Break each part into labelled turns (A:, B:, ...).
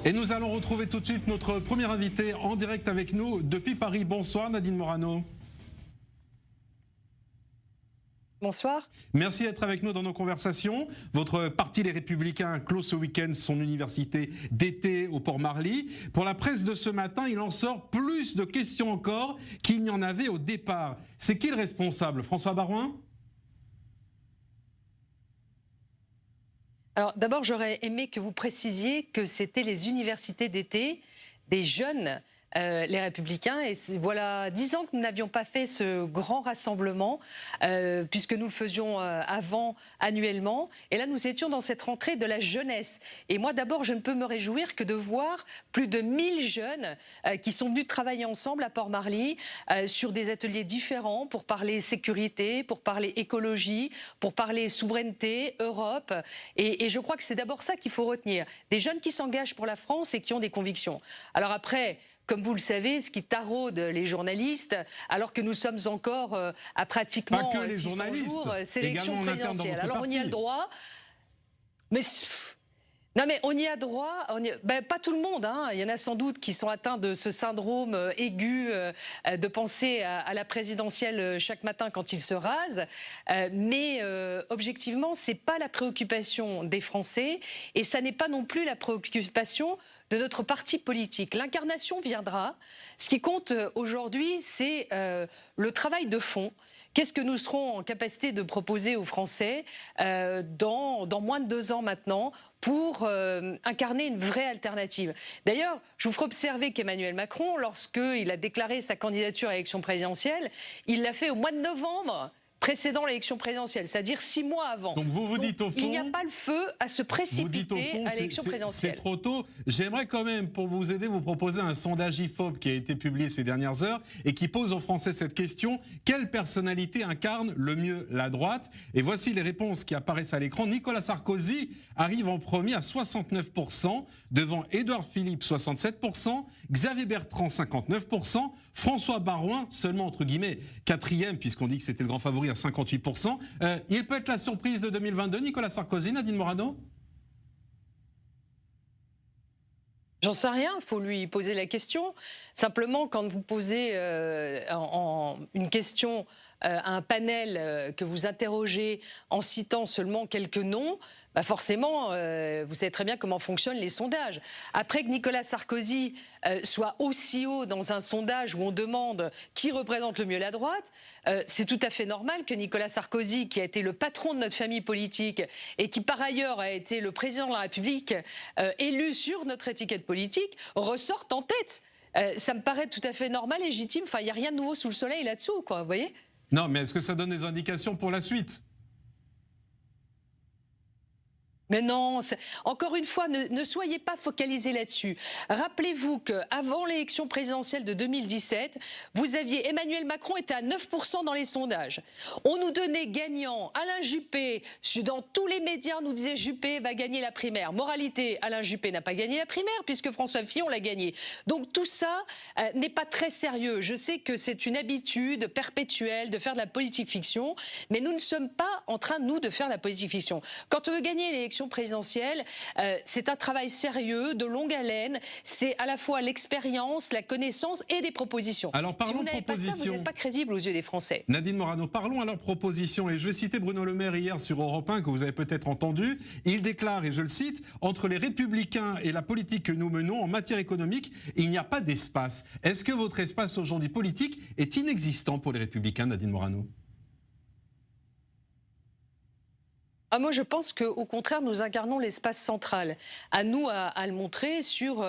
A: Et nous allons retrouver tout de suite notre premier invité en direct avec nous depuis Paris. Bonsoir Nadine Morano.
B: Bonsoir.
A: Merci d'être avec nous dans nos conversations. Votre parti Les Républicains clôt ce week-end son université d'été au Port-Marly. Pour la presse de ce matin, il en sort plus de questions encore qu'il n'y en avait au départ. C'est qui le responsable? François Baroin?
B: Alors d'abord, j'aurais aimé que vous précisiez que c'était les universités d'été des jeunes, les Républicains. Et voilà 10 ans que nous n'avions pas fait ce grand rassemblement, puisque nous le faisions avant annuellement. Et là, nous étions dans cette rentrée de la jeunesse. Et moi, d'abord, je ne peux me réjouir que de voir plus de 1000 jeunes qui sont venus travailler ensemble à Port-Marly sur des ateliers différents pour parler sécurité, pour parler écologie, pour parler souveraineté, Europe. Et je crois que c'est d'abord ça qu'il faut retenir. Des jeunes qui s'engagent pour la France et qui ont des convictions. Alors après, comme vous le savez, ce qui taraude les journalistes, alors que nous sommes encore à pratiquement 600 jours, c'est l'élection présidentielle. Alors on y a le droit, mais... Non mais on y a droit, pas tout le monde, hein. Il y en a sans doute qui sont atteints de ce syndrome aigu de penser à la présidentielle chaque matin quand ils se rasent, mais objectivement c'est pas la préoccupation des Français et ça n'est pas non plus la préoccupation de notre parti politique. L'incarnation viendra. Ce qui compte aujourd'hui, c'est le travail de fond. Qu'est-ce que nous serons en capacité de proposer aux Français dans moins de 2 ans maintenant pour incarner une vraie alternative. D'ailleurs, je vous ferai observer qu'Emmanuel Macron, lorsqu'il a déclaré sa candidature à l'élection présidentielle, il l'a fait au mois de novembre précédant l'élection présidentielle, c'est-à-dire 6 mois avant.
A: Donc vous dites au fond...
B: Il n'y a pas le feu à se précipiter à l'élection présidentielle.
A: C'est trop tôt. J'aimerais quand même, pour vous aider, vous proposer un sondage IFOP qui a été publié ces dernières heures et qui pose aux Français cette question: quelle personnalité incarne le mieux la droite? Et voici les réponses qui apparaissent à l'écran. Nicolas Sarkozy arrive en premier à 69%, devant Édouard Philippe 67%, Xavier Bertrand 59%, François Baroin seulement entre guillemets 4e, puisqu'on dit que c'était le grand favori à 58%. Il peut être la surprise de 2022, Nicolas Sarkozy, Nadine Morano?
B: J'en sais rien, il faut lui poser la question. Simplement, quand vous posez une question à un panel que vous interrogez en citant seulement quelques noms, bah forcément, vous savez très bien comment fonctionnent les sondages. Après que Nicolas Sarkozy soit aussi haut dans un sondage où on demande qui représente le mieux la droite, c'est tout à fait normal que Nicolas Sarkozy, qui a été le patron de notre famille politique et qui par ailleurs a été le président de la République élu sur notre étiquette politique, ressorte en tête. Ça me paraît tout à fait normal, légitime. Enfin, il n'y a rien de nouveau sous le soleil là-dessous, quoi, vous voyez ?
A: Non, mais est-ce que ça donne des indications pour la suite ?
B: Mais non, encore une fois, ne soyez pas focalisés là-dessus. Rappelez-vous qu'avant l'élection présidentielle de 2017, vous aviez Emmanuel Macron était à 9% dans les sondages. On nous donnait gagnant Alain Juppé. Dans tous les médias, on nous disait Juppé va gagner la primaire. Moralité, Alain Juppé n'a pas gagné la primaire puisque François Fillon l'a gagné. Donc tout ça n'est pas très sérieux. Je sais que c'est une habitude perpétuelle de faire de la politique fiction, mais nous ne sommes pas en train, nous, de faire de la politique fiction. Quand on veut gagner l'élection présidentielle, c'est un travail sérieux, de longue haleine. C'est à la fois l'expérience, la connaissance et des propositions.
A: Alors parlons
B: si vous n'avez pas ça, vous n'êtes pas crédible aux yeux des Français.
A: Nadine Morano, parlons alors propositions. Et je vais citer Bruno Le Maire hier sur Europe 1, que vous avez peut-être entendu. Il déclare, et je le cite, « Entre les Républicains et la politique que nous menons en matière économique, il n'y a pas d'espace. » Est-ce que votre espace aujourd'hui politique est inexistant pour les Républicains, Nadine Morano ?
B: Moi, je pense qu'au contraire, nous incarnons l'espace central. À nous à le montrer sur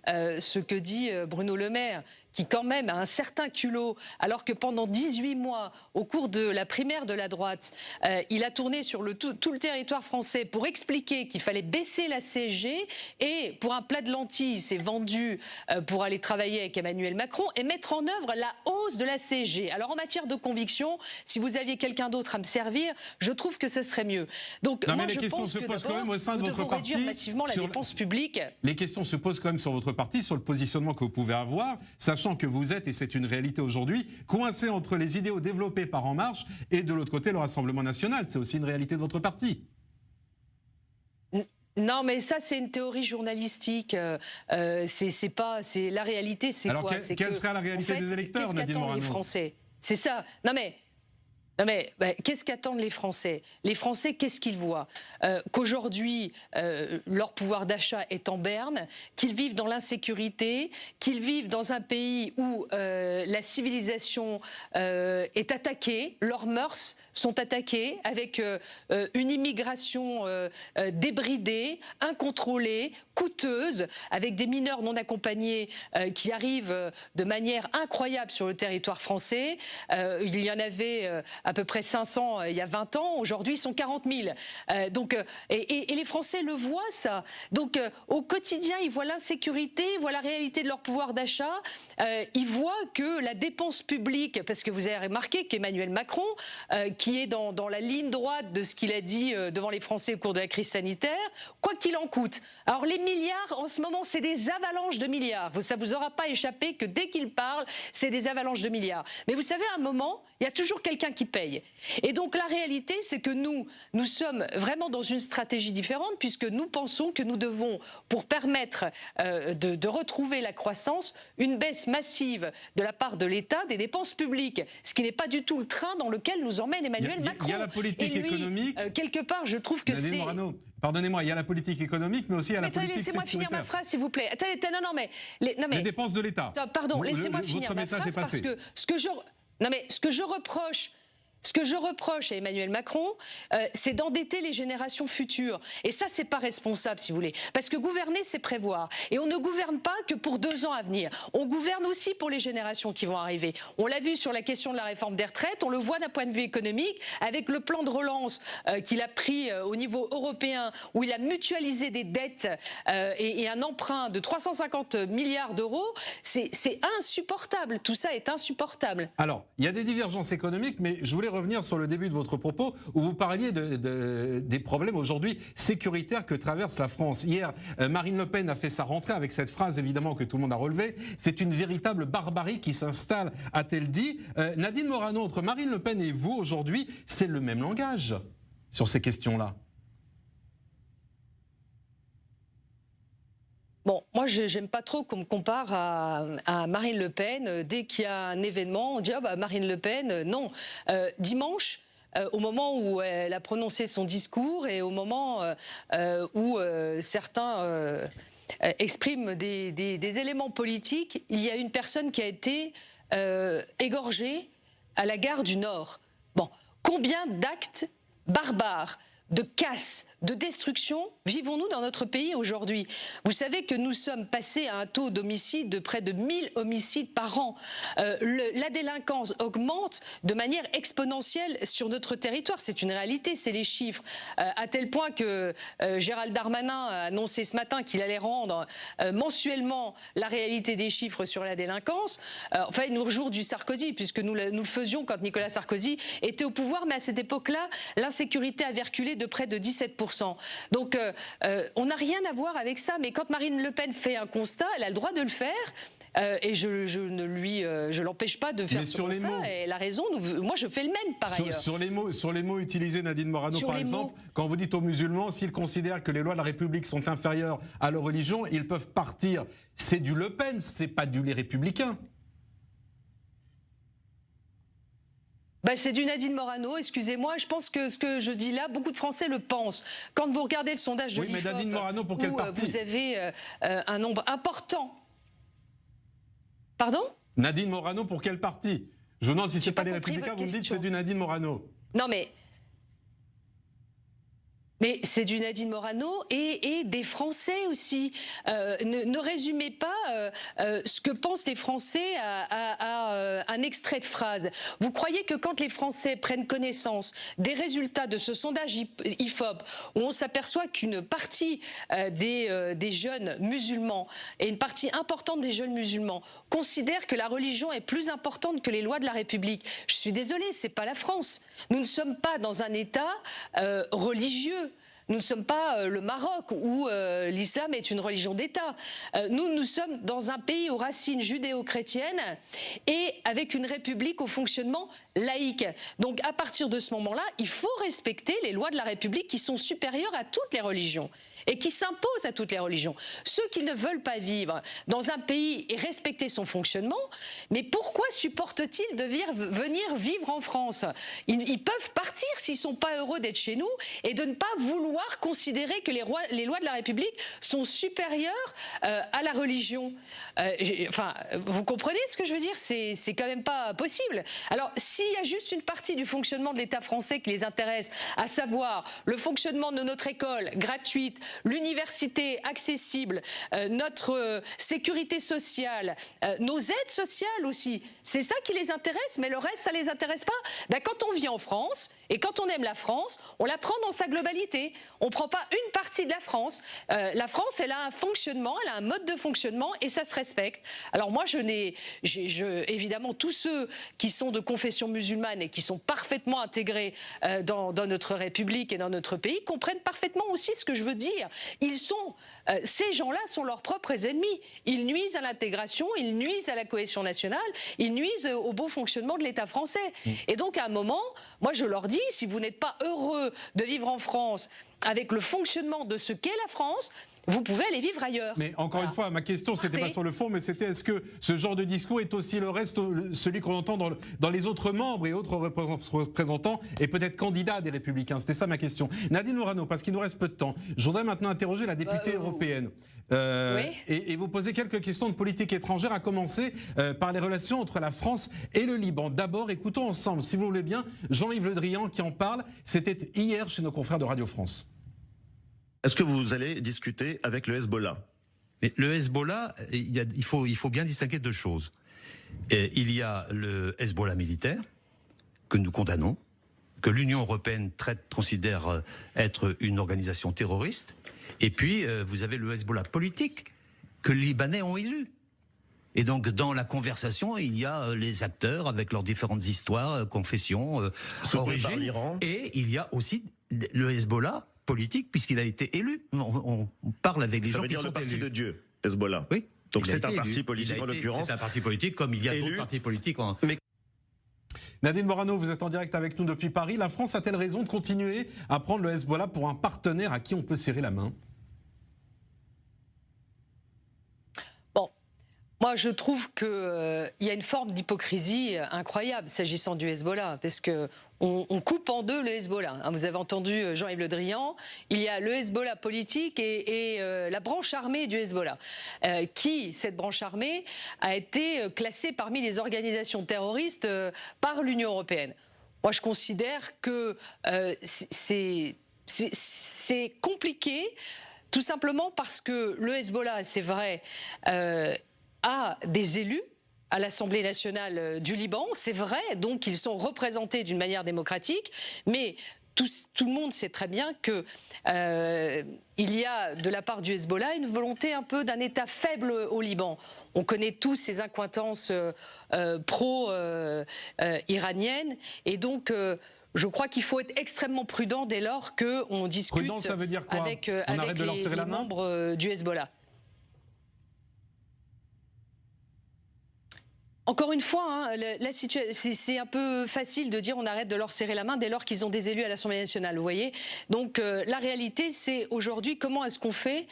B: ce que dit Bruno Le Maire, qui quand même a un certain culot, alors que pendant 18 mois, au cours de la primaire de la droite, il a tourné sur tout le territoire français pour expliquer qu'il fallait baisser la CSG et pour un plat de lentilles, il s'est vendu pour aller travailler avec Emmanuel Macron et mettre en œuvre la hausse de la CSG. Alors en matière de conviction, si vous aviez quelqu'un d'autre à me servir, je trouve que ce serait mieux. Donc
A: non,
B: moi,
A: je pense que d'abord, nous devons
B: réduire massivement la dépense publique.
A: Les questions se posent quand même sur votre parti, sur le positionnement que vous pouvez avoir, sachant que vous êtes, et c'est une réalité aujourd'hui, coincé entre les idéaux développés par En Marche et de l'autre côté le Rassemblement National. C'est aussi une réalité de votre parti.
B: Non, mais ça, c'est une théorie journalistique. C'est pas, c'est la réalité, c'est quoi?
A: Alors, quelle serait la réalité des électeurs, Nadine Morano?
B: Les Français, c'est ça. Non mais qu'est-ce qu'attendent les Français? Les Français, qu'est-ce qu'ils voient? Qu'aujourd'hui, leur pouvoir d'achat est en berne, qu'ils vivent dans l'insécurité, qu'ils vivent dans un pays où la civilisation est attaquée, leurs mœurs sont attaquées, avec une immigration débridée, incontrôlée, coûteuse, avec des mineurs non accompagnés qui arrivent de manière incroyable sur le territoire français. Il y en avait à peu près 500 il y a 20 ans, aujourd'hui ils sont 40 000. Et les Français le voient, ça. Donc au quotidien, ils voient l'insécurité, ils voient la réalité de leur pouvoir d'achat, ils voient que la dépense publique, parce que vous avez remarqué qu'Emmanuel Macron, qui est dans la ligne droite de ce qu'il a dit devant les Français au cours de la crise sanitaire, quoi qu'il en coûte. Alors les milliards, en ce moment, c'est des avalanches de milliards. Ça vous aura pas échappé que dès qu'il parle, c'est des avalanches de milliards. Mais vous savez, à un moment, il y a toujours quelqu'un qui paye. Et donc la réalité, c'est que nous sommes vraiment dans une stratégie différente, puisque nous pensons que nous devons, pour permettre de retrouver la croissance, une baisse massive de la part de l'État des dépenses publiques, ce qui n'est pas du tout le train dans lequel nous emmène Emmanuel Macron.
A: Il y a la politique économique.
B: Quelque part, je trouve que c'est...
A: Pardonnez-moi, il y a la politique économique, mais aussi il y a la politique sécuritaire.
B: Laissez-moi finir ma phrase, s'il vous plaît. Attendez, non, mais...
A: Les dépenses de l'État.
B: Pardon, laissez-moi finir ma phrase, parce que ce que je reproche à Emmanuel Macron, c'est d'endetter les générations futures. Et ça, c'est pas responsable, si vous voulez. Parce que gouverner, c'est prévoir. Et on ne gouverne pas que pour 2 ans à venir. On gouverne aussi pour les générations qui vont arriver. On l'a vu sur la question de la réforme des retraites, on le voit d'un point de vue économique, avec le plan de relance qu'il a pris au niveau européen, où il a mutualisé des dettes et un emprunt de 350 milliards d'euros. C'est insupportable. Tout ça est insupportable.
A: Alors, il y a des divergences économiques, mais je voulais revenir sur le début de votre propos où vous parliez des problèmes aujourd'hui sécuritaires que traverse la France. Hier, Marine Le Pen a fait sa rentrée avec cette phrase évidemment que tout le monde a relevée. C'est une véritable barbarie qui s'installe, a-t-elle dit. Nadine Morano, entre Marine Le Pen et vous aujourd'hui, c'est le même langage sur ces questions-là.
B: Bon, moi, j'aime pas trop qu'on me compare à Marine Le Pen. Dès qu'il y a un événement, on dit « Ah bah Marine Le Pen, non ». Dimanche, au moment où elle a prononcé son discours et au moment où certains expriment des éléments politiques, il y a une personne qui a été égorgée à la gare du Nord. Bon, combien d'actes barbares, de casse, de destruction vivons-nous dans notre pays aujourd'hui? Vous savez que nous sommes passés à un taux d'homicide de près de 1000 homicides par an. La délinquance augmente de manière exponentielle sur notre territoire. C'est une réalité, c'est les chiffres. À tel point que Gérald Darmanin a annoncé ce matin qu'il allait rendre mensuellement la réalité des chiffres sur la délinquance. Enfin, nous jour du Sarkozy, puisque nous le faisions quand Nicolas Sarkozy était au pouvoir, mais à cette époque-là, l'insécurité avait reculé de près de 17%. Donc on n'a rien à voir avec ça, mais quand Marine Le Pen fait un constat, elle a le droit de le faire. Et je l'empêche pas de faire ce constat. Elle a raison. Moi, je fais le même par ailleurs.
A: Sur les mots utilisés, Nadine Morano, par exemple, quand vous dites aux musulmans, s'ils considèrent que les lois de la République sont inférieures à leur religion, ils peuvent partir. C'est du Le Pen, c'est pas du les Républicains.
B: C'est du Nadine Morano, excusez-moi. Je pense que ce que je dis là, beaucoup de Français le pensent. Quand vous regardez le sondage de l'IFOP,
A: mais Nadine Morano, pour quel parti ?
B: Vous avez un nombre important. Pardon ?
A: Nadine Morano, pour quel parti ? Je vous demande si c'est pas les Républicains, vous me dites que c'est du Nadine Morano.
B: Non mais c'est du Nadine Morano et des Français aussi. Ne résumez pas ce que pensent les Français à un extrait de phrase. Vous croyez que quand les Français prennent connaissance des résultats de ce sondage IFOP, où on s'aperçoit qu'une partie des jeunes musulmans, et une partie importante des jeunes musulmans, considèrent que la religion est plus importante que les lois de la République? Je suis désolée, c'est pas la France. Nous ne sommes pas dans un État religieux. Nous ne sommes pas le Maroc où l'islam est une religion d'État. Nous sommes dans un pays aux racines judéo-chrétiennes et avec une république au fonctionnement laïque. Donc à partir de ce moment-là, il faut respecter les lois de la République qui sont supérieures à toutes les religions et qui s'imposent à toutes les religions. Ceux qui ne veulent pas vivre dans un pays et respecter son fonctionnement, mais pourquoi supportent-ils de venir vivre en France? Ils peuvent partir s'ils ne sont pas heureux d'être chez nous et de ne pas vouloir considérer que les lois de la République sont supérieures à la religion. Vous comprenez ce que je veux dire? C'est quand même pas possible. Alors, s'il y a juste une partie du fonctionnement de l'État français qui les intéresse, à savoir le fonctionnement de notre école gratuite, l'université accessible, notre sécurité sociale, nos aides sociales aussi, c'est ça qui les intéresse, mais le reste, ça les intéresse pas. Quand on vit en France et quand on aime la France, on la prend dans sa globalité. On ne prend pas une partie de la France. La France, elle a un fonctionnement, elle a un mode de fonctionnement et ça se respecte. Alors moi, évidemment, tous ceux qui sont de confession musulmane et qui sont parfaitement intégrés dans notre République et dans notre pays comprennent parfaitement aussi ce que je veux dire. Ces gens-là sont leurs propres ennemis. Ils nuisent à l'intégration, ils nuisent à la cohésion nationale, ils nuisent au bon fonctionnement de l'État français. Et donc, à un moment, moi, je leur dis, si vous n'êtes pas heureux de vivre en France avec le fonctionnement de ce qu'est la France, vous pouvez aller vivre ailleurs.
A: Mais encore une fois, ma question, c'était pas sur le fond, mais c'était est-ce que ce genre de discours est aussi celui qu'on entend dans les autres membres et autres représentants et peut-être candidats des Républicains? C'était ça ma question. Nadine Morano, parce qu'il nous reste peu de temps, je voudrais maintenant interroger la députée européenne et vous poser quelques questions de politique étrangère, à commencer par les relations entre la France et le Liban. D'abord, écoutons ensemble, si vous voulez bien, Jean-Yves Le Drian qui en parle. C'était hier chez nos confrères de Radio France.
C: Est-ce que vous allez discuter avec le Hezbollah?
D: Mais le Hezbollah, il faut bien distinguer deux choses. Il y a le Hezbollah militaire, que nous condamnons, que l'Union européenne considère être une organisation terroriste, et puis vous avez le Hezbollah politique, que les Libanais ont élu. Et donc, dans la conversation, il y a les acteurs avec leurs différentes histoires, confessions, origines, et il y y a aussi le Hezbollah politique, puisqu'il a été élu. On parle avec les gens qui sont élus. Ça veut dire le parti
C: de Dieu, Hezbollah.
D: Oui.
C: Donc c'est un parti politique en l'occurrence.
D: C'est un parti politique comme il y a d'autres partis politiques.
A: Nadine Morano, vous êtes en direct avec nous depuis Paris. La France a-t-elle raison de continuer à prendre le Hezbollah pour un partenaire à qui on peut serrer la main?
B: Moi, je trouve qu'il y a une forme d'hypocrisie incroyable s'agissant du Hezbollah, parce qu'on coupe en deux le Hezbollah. Vous avez entendu Jean-Yves Le Drian, il y a le Hezbollah politique et la branche armée du Hezbollah, cette branche armée, a été classée parmi les organisations terroristes par l'Union européenne. Moi, je considère que c'est compliqué, tout simplement parce que le Hezbollah, c'est vrai, a des élus à l'Assemblée nationale du Liban, c'est vrai, donc ils sont représentés d'une manière démocratique, mais tout le monde sait très bien que il y a de la part du Hezbollah une volonté un peu d'un État faible au Liban. On connaît tous ces incointances pro-iraniennes, et donc je crois qu'il faut être extrêmement prudent dès lors qu'on discute
A: prudent, ça veut dire quoi?
B: avec les membres du Hezbollah. Encore une fois, la situation, c'est un peu facile de dire on arrête de leur serrer la main dès lors qu'ils ont des élus à l'Assemblée nationale, vous voyez. Donc la réalité, c'est aujourd'hui comment est-ce qu'on fait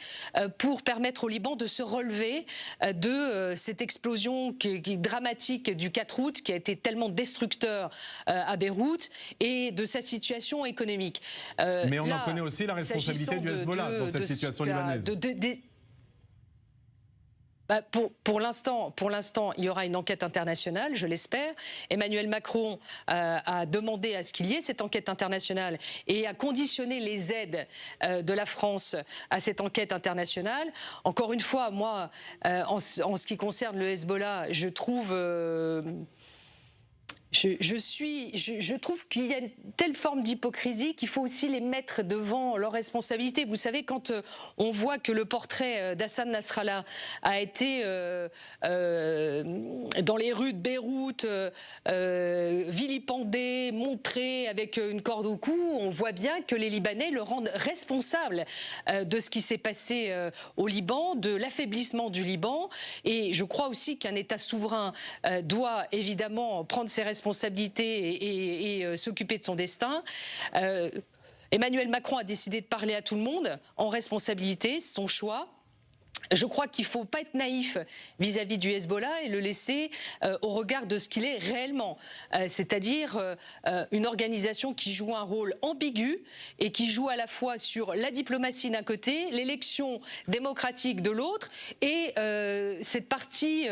B: pour permettre au Liban de se relever de cette explosion dramatique du 4 août qui a été tellement destructeur à Beyrouth et de sa situation économique.
A: Mais on en connaît aussi la responsabilité du Hezbollah dans cette situation libanaise.
B: Pour l'instant, il y aura une enquête internationale, je l'espère. Emmanuel Macron a demandé à ce qu'il y ait cette enquête internationale et a conditionné les aides de la France à cette enquête internationale. Encore une fois, moi, en ce qui concerne le Hezbollah, je trouve Je trouve qu'il y a une telle forme d'hypocrisie qu'il faut aussi les mettre devant leurs responsabilités. Vous savez, quand on voit que le portrait d'Hassan Nasrallah a été dans les rues de Beyrouth, vilipendé, montré avec une corde au cou, on voit bien que les Libanais le rendent responsable de ce qui s'est passé au Liban, de l'affaiblissement du Liban. Et je crois aussi qu'un État souverain doit évidemment prendre ses responsabilités et s'occuper de son destin. Emmanuel Macron a décidé de parler à tout le monde en responsabilité, c'est son choix. Je crois qu'il ne faut pas être naïf vis-à-vis du Hezbollah et le laisser au regard de ce qu'il est réellement. C'est-à-dire une organisation qui joue un rôle ambigu et qui joue à la fois sur la diplomatie d'un côté, l'élection démocratique de l'autre et cette partie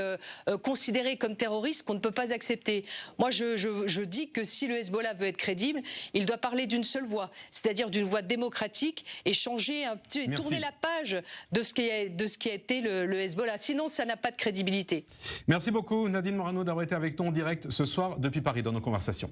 B: considérée comme terroriste qu'on ne peut pas accepter. Moi, je dis que si le Hezbollah veut être crédible, il doit parler d'une seule voix, c'est-à-dire d'une voix démocratique et changer un petit, tourner la page de ce qui a été le Hezbollah. Sinon, ça n'a pas de crédibilité.
A: Merci beaucoup Nadine Morano d'avoir été avec nous en direct ce soir depuis Paris dans nos conversations.